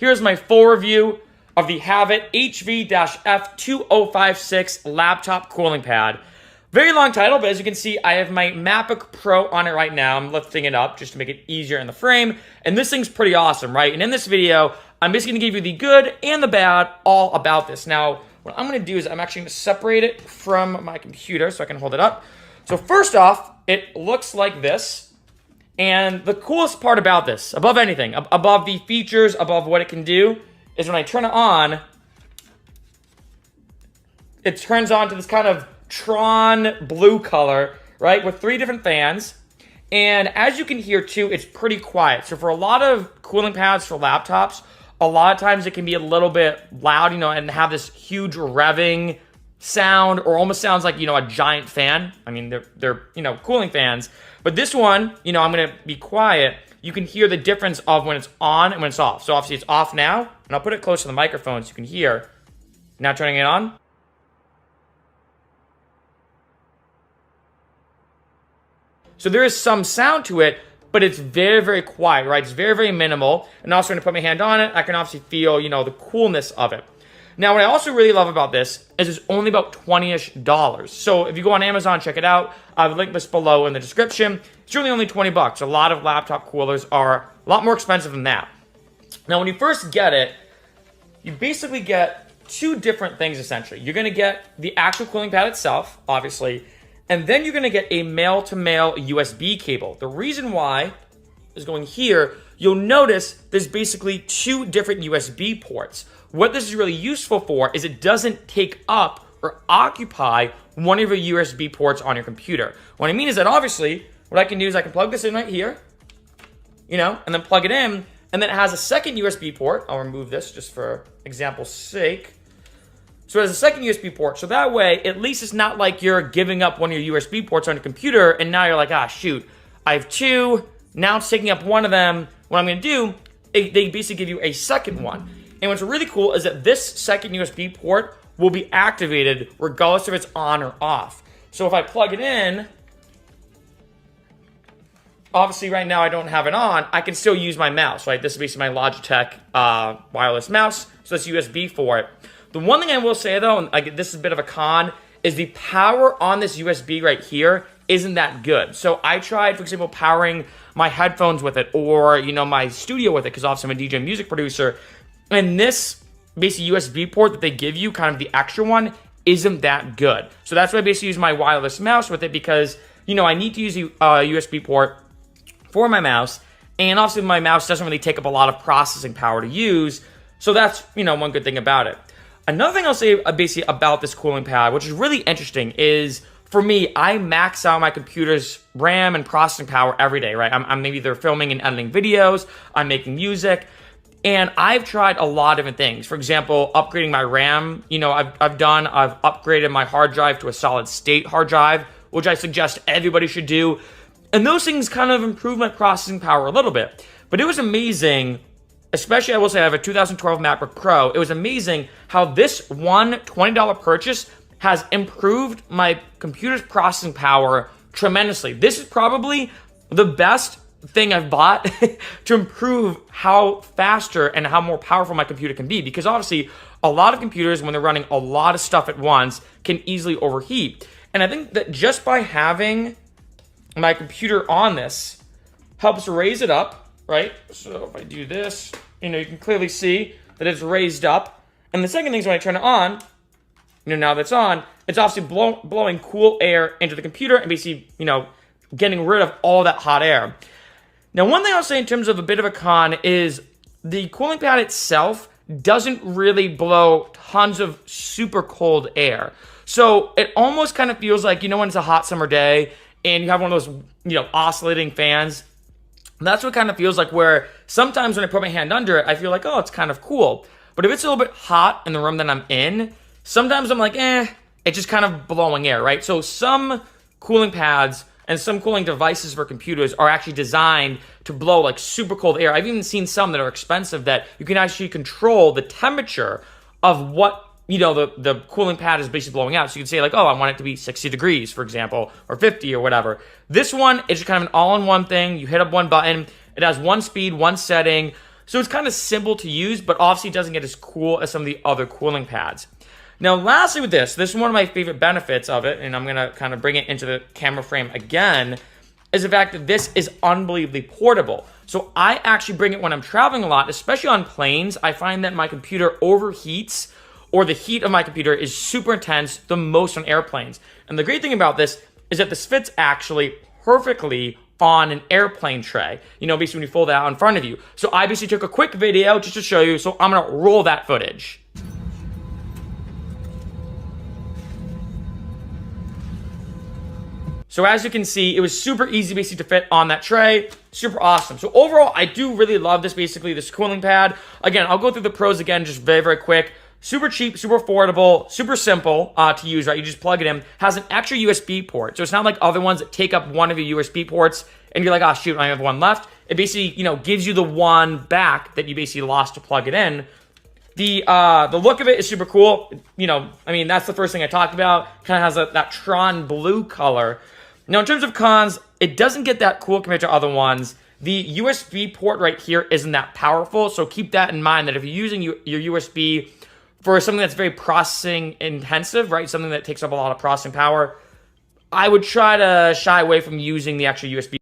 here's my full review of the Havit HV-F2056 laptop cooling pad. Very long title, but as you can see, I have my MacBook Pro on it right now. I'm lifting it up just to make it easier in the frame, and this thing's pretty awesome, right? And in this video, I'm basically gonna give you the good and the bad all about this. Now, what I'm gonna do is I'm actually gonna separate it from my computer so I can hold it up. So first off, it looks like this. And the coolest part about this, above anything, above the features, above what it can do, is when I turn it on, it turns on to this kind of Tron blue color, right, with 3 different fans. And as you can hear too, it's pretty quiet. So for a lot of cooling pads for laptops, a lot of times it can be a little bit loud, you know, and have this huge revving sound, or almost sounds like, you know, a giant fan. I mean, they're you know, cooling fans. But this one, you know, I'm gonna be quiet. You can hear the difference of when it's on and when it's off. So obviously it's off now, and I'll put it close to the microphone so you can hear. Now turning it on. So there is some sound to it, but it's very, very quiet, right? It's very, very minimal. And also when I put my hand on it, I can obviously feel, you know, the coolness of it. Now, what I also really love about this is it's only about $20-ish. So if you go on Amazon, check it out. I've linked this below in the description. It's really only 20 bucks. A lot of laptop coolers are a lot more expensive than that. Now, when you first get it, you basically get 2 different things, essentially. You're gonna get the actual cooling pad itself, obviously, and then you're gonna get a male-to-male USB cable. The reason why is going here, you'll notice there's basically 2 different USB ports. What this is really useful for is it doesn't take up or occupy one of your USB ports on your computer. What I mean is that obviously, what I can do is I can plug this in right here, you know, and then plug it in, and then it has a second USB port. I'll remove this just for example's sake. So it has a second USB port, so that way, at least it's not like you're giving up one of your USB ports on your computer, and now you're like, ah, shoot, I have 2, now it's taking up one of them. What I'm gonna do, they basically give you a second one. And what's really cool is that this second USB port will be activated regardless if it's on or off. So if I plug it in, obviously right now I don't have it on, I can still use my mouse, right? This is basically my Logitech wireless mouse, so that's USB for it. The one thing I will say though, and this is a bit of a con, is the power on this USB right here isn't that good. So I tried, for example, powering my headphones with it, or, you know, my studio with it, because obviously I'm a DJ and music producer, and this basically USB port that they give you, kind of the extra one, isn't that good. So that's why I basically use my wireless mouse with it, because, you know, I need to use a USB port for my mouse, and obviously my mouse doesn't really take up a lot of processing power to use, so that's, you know, one good thing about it. Another thing I'll say basically about this cooling pad, which is really interesting, is for me, I max out my computer's RAM and processing power every day, right? I'm either filming and editing videos, I'm making music, and I've tried a lot of different things. For example, upgrading my RAM, you know, I've upgraded my hard drive to a solid state hard drive, which I suggest everybody should do. And those things kind of improve my processing power a little bit. But it was amazing, especially I will say I have a 2012 MacBook Pro. It was amazing how this one $20 purchase has improved my computer's processing power tremendously. This is probably the best thing I've bought to improve how faster and how more powerful my computer can be, because obviously a lot of computers, when they're running a lot of stuff at once, can easily overheat. And I think that just by having my computer on this helps raise it up, right? So if I do this, you know, you can clearly see that it's raised up. And the second thing is when I turn it on, you know, now that's on, it's obviously blowing cool air into the computer and basically, you know, getting rid of all that hot air. Now, one thing I'll say in terms of a bit of a con is the cooling pad itself doesn't really blow tons of super cold air. So it almost kind of feels like, you know, when it's a hot summer day and you have one of those, you know, oscillating fans, that's what it kind of feels like, where sometimes when I put my hand under it, I feel like, oh, it's kind of cool. But if it's a little bit hot in the room that I'm in, sometimes I'm like, it's just kind of blowing air, right? So some cooling pads and some cooling devices for computers are actually designed to blow like super cold air. I've even seen some that are expensive that you can actually control the temperature of what, you know, the cooling pad is basically blowing out. So you can say like, oh, I want it to be 60 degrees, for example, or 50 or whatever. This one is just kind of an all-in-one thing. You hit up one button. It has one speed, one setting. So it's kind of simple to use, but obviously it doesn't get as cool as some of the other cooling pads. Now, lastly with this is one of my favorite benefits of it, and I'm going to kind of bring it into the camera frame again, is the fact that this is unbelievably portable. So I actually bring it when I'm traveling a lot, especially on planes. I find that my computer overheats, or the heat of my computer is super intense, the most on airplanes. And the great thing about this is that this fits actually perfectly on an airplane tray. You know, basically when you fold it out in front of you. So I basically took a quick video just to show you, so I'm going to roll that footage. So as you can see, it was super easy basically to fit on that tray. Super awesome. So overall, I do really love this, basically, this cooling pad. Again, I'll go through the pros again just very, very quick. Super cheap, super affordable, super simple to use, right? You just plug it in. Has an extra USB port. So it's not like other ones that take up one of your USB ports and you're like, oh shoot, I have one left. It basically, you know, gives you the one back that you basically lost to plug it in. The look of it is super cool. You know, I mean, that's the first thing I talked about. Kind of has that Tron blue color. Now, in terms of cons, it doesn't get that cool compared to other ones. The USB port right here isn't that powerful, so keep that in mind that if you're using your USB for something that's very processing intensive, right, something that takes up a lot of processing power, I would try to shy away from using the actual USB